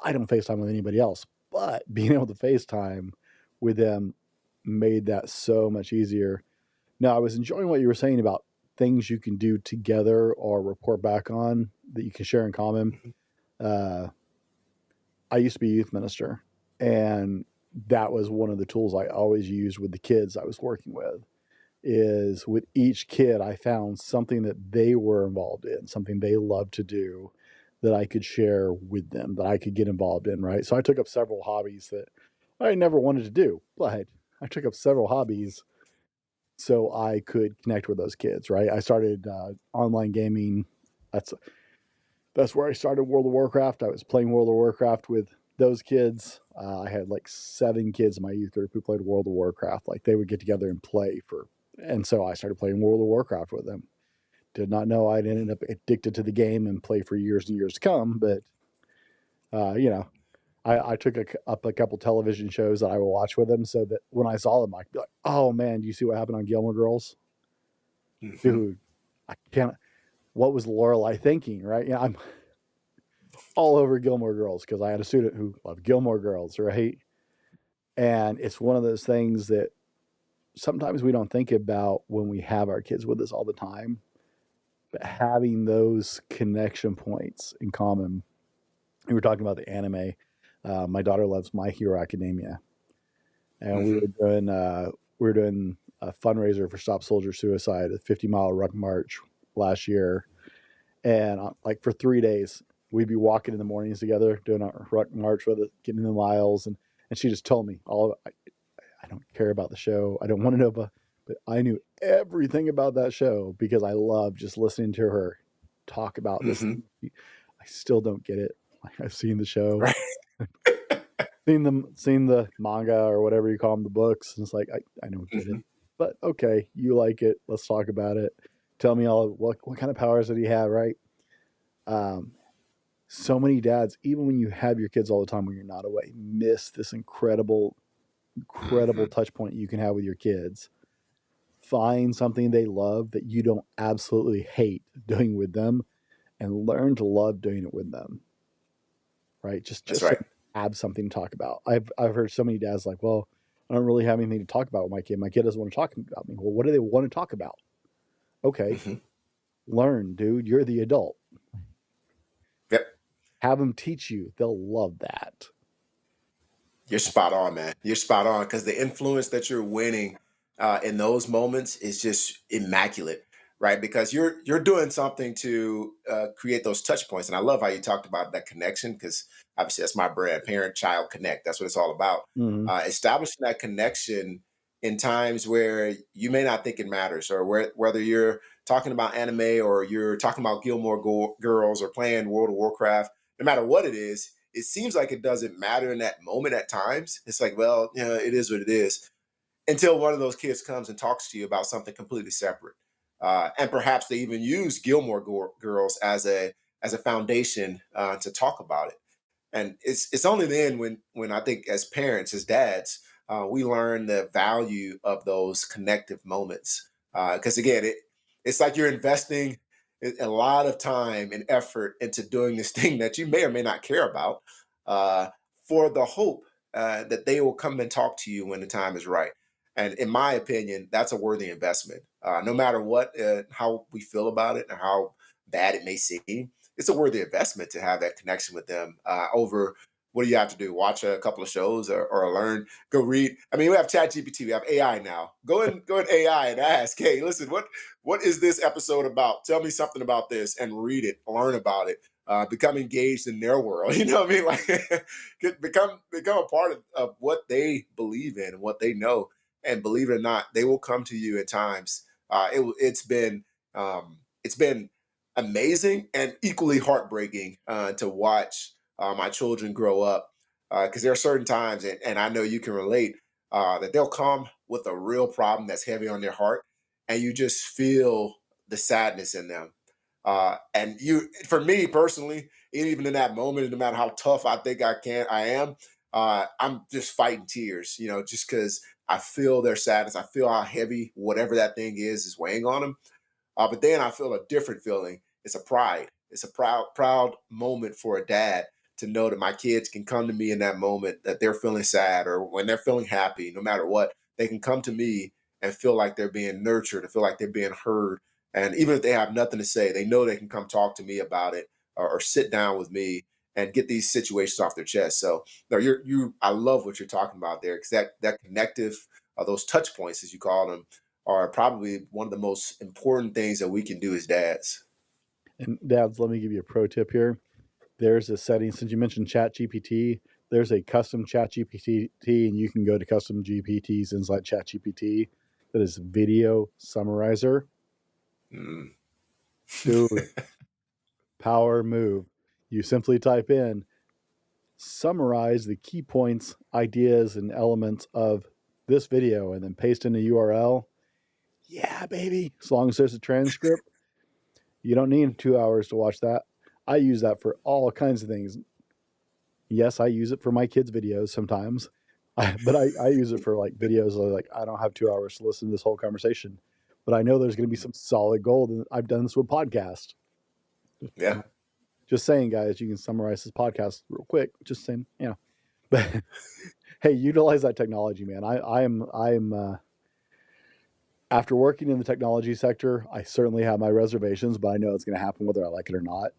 I don't FaceTime with anybody else, but being able to FaceTime with them made that so much easier. Now, I was enjoying what you were saying about things you can do together or report back on that you can share in common. Hmm. Uh, I used to be a youth minister, and that was one of the tools I always used with the kids I was working with. Is with each kid, I found something that they were involved in, something they loved to do that I could share with them, that I could get involved in, right? So I took up several hobbies that I never wanted to do, but I took up several hobbies so I could connect with those kids, right? I started online gaming. That's that's where I started World of Warcraft. I was playing World of Warcraft with those kids. I had like 7 kids in my youth group who played World of Warcraft. Like they would get together and play and so I started playing World of Warcraft with them. Did not know I'd ended up addicted to the game and play for years and years to come. But you know, I took up a couple television shows that I would watch with them, so that when I saw them, I'd be like, "Oh man, do you see what happened on Gilmore Girls, Hmm. dude? I can't. What was Lorelai thinking, right? Yeah, I'm all over Gilmore Girls because I had a student who loved Gilmore Girls, right? And it's one of those things that sometimes we don't think about when we have our kids with us all the time, but having those connection points in common. We were talking about the anime. My daughter loves My Hero Academia, and Hmm. we were doing a fundraiser for Stop Soldier Suicide, a 50-mile ruck march last year, and like for 3 days, we'd be walking in the mornings together, doing a ruck march with it, getting in the miles, and she just told me I don't care about the show, I don't want to know about, but I knew everything about that show because I love just listening to her talk about this. Hmm. I still don't get it. Like I've seen the show, Right. seen the manga or whatever you call them, the books, and it's like I don't get it. Hmm. But okay, you like it. Let's talk about it. Tell me all what kind of powers did he have, right? Um, so many dads, even when you have your kids all the time when you're not away, miss this incredible Hmm. touch point you can have with your kids. Find something they love that you don't absolutely hate doing with them, and learn to love doing it with them, right? That's Just so right. you have something to talk about. I've heard so many dads like, well, I don't really have anything to talk about with my kid. My kid doesn't want to talk about me. Well, what do they want to talk about? Okay, Hmm. learn, dude. You're the adult. Yep. Have them teach you. They'll love that. You're spot on, man. You're spot on because the influence that you're winning in those moments is just immaculate, right? Because you're doing something to create those touch points, and I love how you talked about that connection because obviously that's my brand, parent child connect. That's what it's all about. Hmm. Establishing that connection in times where you may not think it matters, or whether you're talking about anime or you're talking about Girls or playing World of Warcraft, no matter what it is, it seems like it doesn't matter in that moment at times. It's like, well, it is what it is until one of those kids comes and talks to you about something completely separate. And perhaps they even use Girls as a foundation to talk about it. And it's only then when I think as parents, as dads, we learn the value of those connective moments. Because again, it's like you're investing a lot of time and effort into doing this thing that you may or may not care about, uh, for the hope that they will come and talk to you when the time is right. And in my opinion, that's a worthy investment. No matter what, how we feel about it, or how bad it may seem, it's a worthy investment to have that connection with them over what do you have to do? Watch a couple of shows, or learn, go read. I mean, we have Chat GPT, we have AI now. Go in AI and ask, hey, listen, what is this episode about? Tell me something about this and read it, learn about it, become engaged in their world. You know what I mean? Like become a part of what they believe in and what they know. And believe it or not, they will come to you at times. It's been amazing and equally heartbreaking to watch my children grow up, because there are certain times, and I know you can relate, that they'll come with a real problem that's heavy on their heart, and you just feel the sadness in them. And for me personally, even in that moment, no matter how tough I think I am, I'm just fighting tears, just because I feel their sadness. I feel how heavy whatever that thing is weighing on them. But then I feel a different feeling. It's a pride. It's a proud moment for a dad to know that my kids can come to me in that moment that they're feeling sad, or when they're feeling happy, no matter what, they can come to me and feel like they're being nurtured and feel like they're being heard. And even if they have nothing to say, they know they can come talk to me about it, or sit down with me and get these situations off their chest. So no, I love what you're talking about there, because that connective, those touch points, as you call them, are probably one of the most important things that we can do as dads. And dads, let me give you a pro tip here. there's a setting, since you mentioned Chat GPT, there's a custom Chat GPT, and you can go to custom GPTs inside Chat GPT that is video summarizer. Mm. Dude, power move. You simply type in, summarize the key points, ideas, and elements of this video, and then paste in a URL. Yeah, baby. As long as there's a transcript, you don't need 2 hours to watch that. I use that for all kinds of things. Yes, I use it for my kids' videos sometimes, but I use it for like videos like I don't have 2 hours to listen to this whole conversation, but I know there's going to be some solid gold. And I've done this with podcasts. Yeah. Just saying, guys, you can summarize this podcast real quick. Just saying, But hey, utilize that technology, man. I'm after working in the technology sector, I certainly have my reservations, but I know it's going to happen whether I like it or not.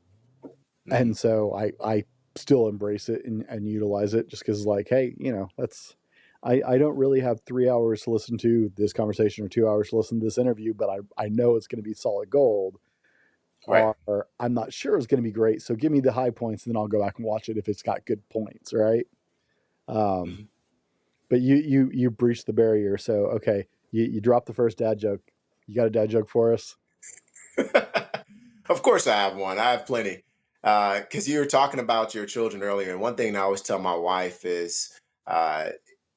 Mm-hmm. And so I still embrace it and utilize it just because, like, hey, that's I don't really have 3 hours to listen to this conversation or 2 hours to listen to this interview, but I know it's going to be solid gold, Right. or I'm not sure it's going to be great. So give me the high points, and then I'll go back and watch it if it's got good points, right? Um, Mm-hmm. but you breached the barrier. So okay, you dropped the first dad joke. You got a dad joke for us? Of course, I have one. I have plenty. Because you were talking about your children earlier, and one thing I always tell my wife is uh,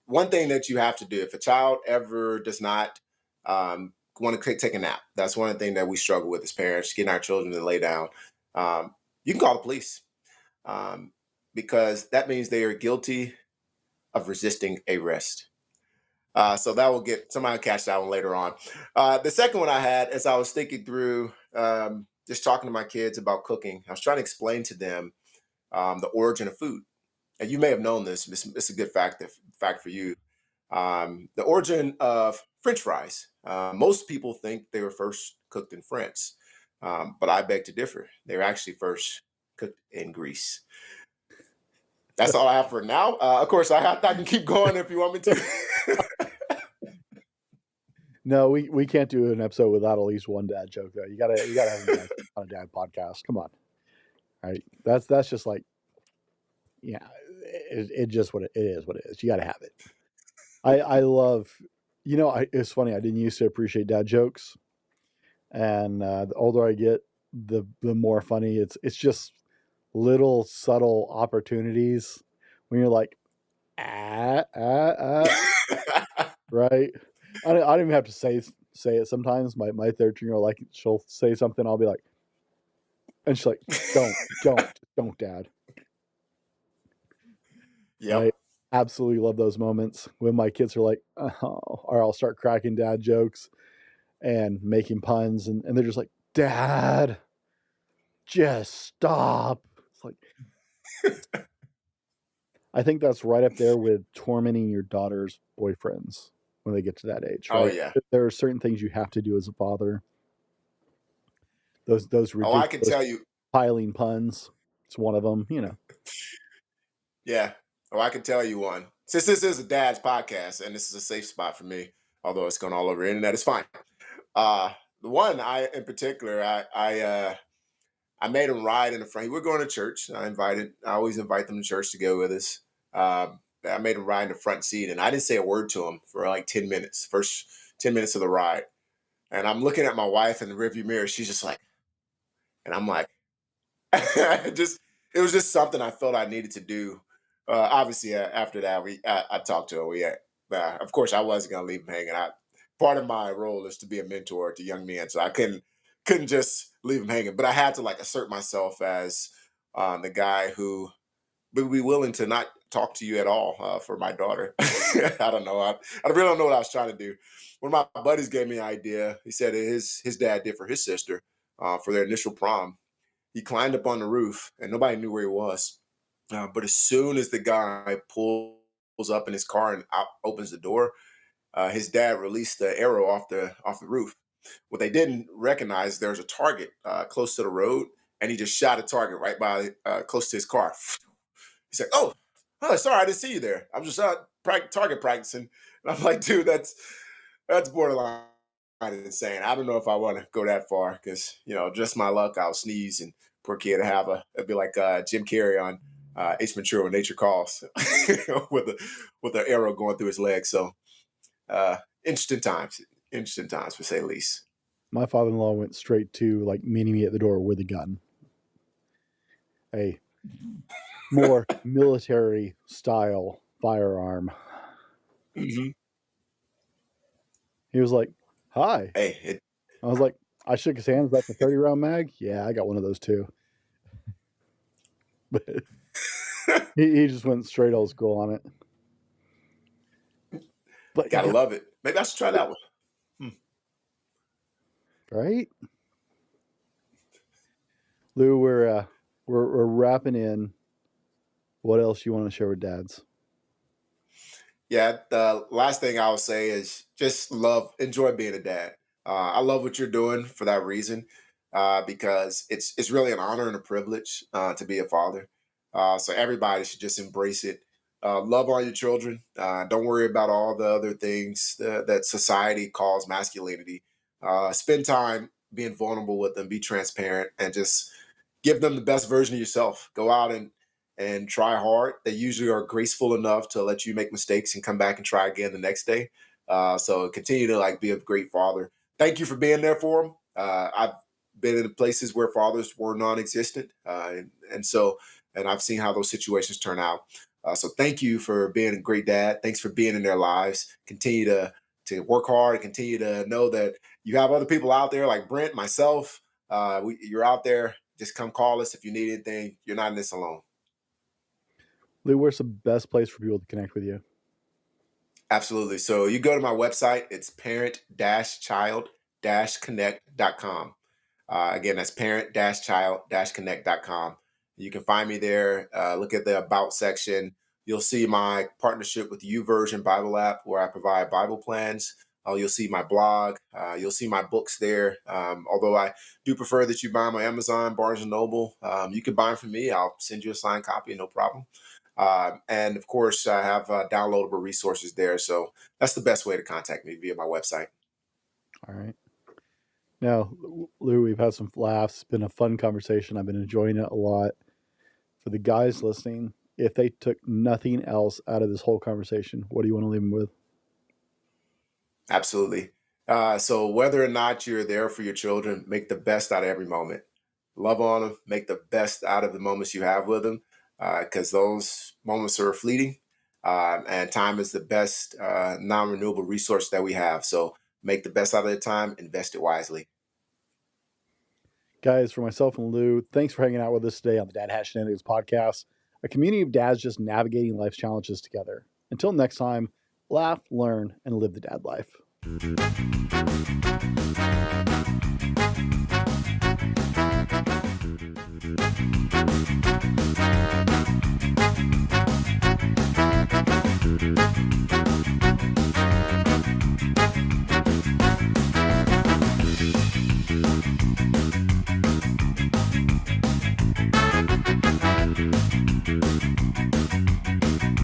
one thing that you have to do if a child ever does not want to take a nap. That's one thing that we struggle with as parents, getting our children to lay down. Um, you can call the police um, because that means they are guilty of resisting arrest. So that will get somebody will catch that one later on. The second one I had, as I was thinking through, just talking to my kids about cooking, I was trying to explain to them the origin of food. And you may have known this. It's a good fact for you. The origin of French fries. Most people think they were first cooked in France, but I beg to differ. They were actually first cooked in Greece. That's all I have for now. Of course, I can keep going if you want me to. No, we can't do an episode without at least one dad joke though. You gotta have a dad on a dad podcast. Come on, right? That's just like, yeah, it just what it is. What it is. You got to have it. I love. It's funny. I didn't used to appreciate dad jokes, and the older I get, the more funny it's just little subtle opportunities when you're like, right. I don't even have to say it sometimes. My 13-year-old, like, she'll say something, I'll be like, and she's like, don't, dad. I Yep. absolutely love those moments when my kids are like, oh, or I'll start cracking dad jokes and making puns, and they're just like, dad, just stop. It's like, I think that's right up there with tormenting your daughter's boyfriends when they get to that age, Oh right? yeah. There are certain things you have to do as a father. Those Oh, I can ridiculous tell you. piling puns. It's one of them. Yeah. Oh, I can tell you one. Since this is a dad's podcast and this is a safe spot for me, although it's going all over the internet, it's fine. The one I in particular, I made him ride in the front. We're going to church. I always invite them to church to go with us. I made him ride in the front seat, and I didn't say a word to him for like 10 minutes, first 10 minutes of the ride. And I'm looking at my wife in the rearview mirror. She's just like, and I'm like, it was just something I felt I needed to do. Obviously, after that, I talked to her. Of course, I wasn't gonna leave him hanging. Part of my role is to be a mentor to young men, so I couldn't just leave him hanging. But I had to like assert myself as the guy who would be willing to not talk to you at all for my daughter. I don't know. I really don't know what I was trying to do. One of my buddies gave me an idea. He said his dad did for his sister for their initial prom. He climbed up on the roof, and nobody knew where he was. But as soon as the guy pulls up in his car and opens the door, his dad released the arrow off the roof. What they didn't recognize, there was a target close to the road, and he just shot a target right by close to his car. He's like, "Oh, sorry, I didn't see you there. I was just target practicing." And I'm like, "Dude, that's borderline insane. I don't know if I want to go that far because just my luck, I'll sneeze and poor kid to have it'd be like Jim Carrey on Ace Ventura when Nature Calls with an arrow going through his leg. So uh, interesting times to say the least. My father-in-law went straight to like meeting me at the door with a gun, a more military style firearm. Mm-hmm. He was like, "Hi." Hey, I was like, I shook his hand. That's a 30-round mag. Yeah, I got one of those too. But he just went straight old school on it. But gotta yeah, love it. Maybe I should try that one. right, Lou, we're wrapping in. What else you want to share with dads? Yeah, the last thing I would say is just enjoy being a dad. I love what you're doing for that reason, because it's really an honor and a privilege to be a father. So everybody should just embrace it. Love all your children. Don't worry about all the other things that society calls masculinity. Spend time being vulnerable with them. Be transparent and just give them the best version of yourself. Go out and try hard. They usually are graceful enough to let you make mistakes and come back and try again the next day. So continue to like be a great father. Thank you for being there for them. I've been in places where fathers were non-existent, and I've seen how those situations turn out. So thank you for being a great dad. Thanks for being in their lives. Continue to work hard and continue to know that you have other people out there like Brent, myself. You're out there. Just come call us if you need anything. You're not in this alone. Lou, where's the best place for people to connect with you? Absolutely. So you go to my website, it's parent-child-connect.com. Again, that's parent-child-connect.com. You can find me there. Look at the About section. You'll see my partnership with YouVersion Bible app, where I provide Bible plans. You'll see my blog. You'll see my books there. Although I do prefer that you buy them on Amazon, Barnes and Noble. You can buy them from me. I'll send you a signed copy, no problem. And of course, I have downloadable resources there. So that's the best way to contact me, via my website. All right. Now, Lou, we've had some laughs. It's been a fun conversation. I've been enjoying it a lot. For the guys listening, if they took nothing else out of this whole conversation, what do you want to leave them with? Absolutely. So whether or not you're there for your children, make the best out of every moment. Love on them. Make the best out of the moments you have with them, because those moments are fleeting, and time is the best non-renewable resource that we have. So make the best out of the time. Invest it wisely. Guys, for myself and Lou, thanks for hanging out with us today on the Dad Hat Shenanigans podcast, a community of dads just navigating life's challenges together. Until next time, laugh, learn, and live the dad life.